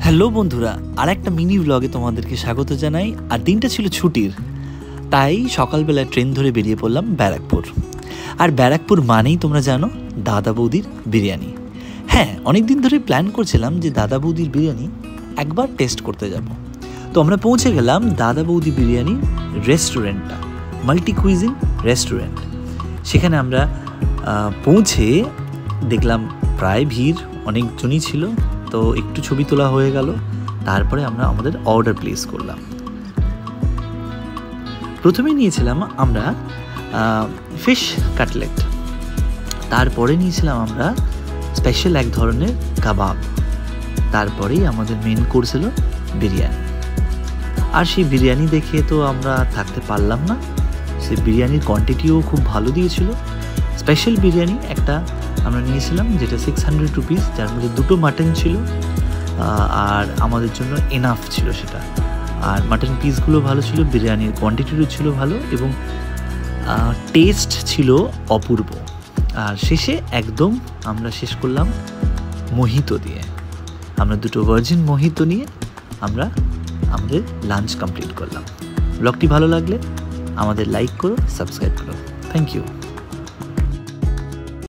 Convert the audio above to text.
Hello বন্ধুরা, আর একটা mini ব্লগে তোমাদেরকে স্বাগত জানাই। আর দিনটা ছিল ছুটির, তাই সকালবেলা ট্রেন ধরে বেরিয়ে পড়লাম ব্যারাকপুর। আর ব্যারাকপুর মানেই তোমরা জানো দাদা বৌদির বিরিয়ানি। হ্যাঁ, অনেক দিন ধরে প্ল্যান করছিলাম যে দাদা বৌদির বিরিয়ানি একবার টেস্ট করতে যাব। তো আমরা পৌঁছে গেলাম দাদা বৌদি বিরিয়ানি রেস্টুরেন্টটা, মাল্টি কুইজিন রেস্টুরেন্ট। সেখানে আমরা পৌঁছে দেখলাম প্রায় ভিড়, অনেকজনই ছিল। তো একটু ছবি তোলা হয়ে গেল, তারপরে আমরা আমাদের অর্ডার প্লেস করলাম। প্রথমে নিয়েছিলাম আমরা ফিশ কাটলেট, তারপরে নিয়েছিলাম আমরা স্পেশাল এক ধরনের কাবাব, তারপরেই আমাদের মেন কোর্স হলো বিরিয়ানি। আর সেই বিরিয়ানি দেখে তো আমরা থাকতে পারলাম না। সেই বিরিয়ানির কোয়ান্টিটিও খুব ভালো দিয়েছিল। স্পেশাল বিরিয়ানি একটা আমরা নিয়েছিলাম, যেটা 600 রুপিস, যার মধ্যে 2টো মাটন ছিল, আর আমাদের জন্য এনাফ ছিল সেটা। আর মাটন পিসগুলো ভালো ছিল, বিরিয়ানির কোয়ান্টিটিও ছিল ভালো, এবং টেস্ট ছিল অপূর্ব। আর শেষে একদম আমরা শেষ করলাম মোহিতো দিয়ে। আমরা 2টো ভার্জিন মোহিতো নিয়ে আমরা আমাদের লাঞ্চ কমপ্লিট করলাম। ব্লগটি ভালো লাগলে আমাদের লাইক করো, সাবস্ক্রাইব করো। Thank you.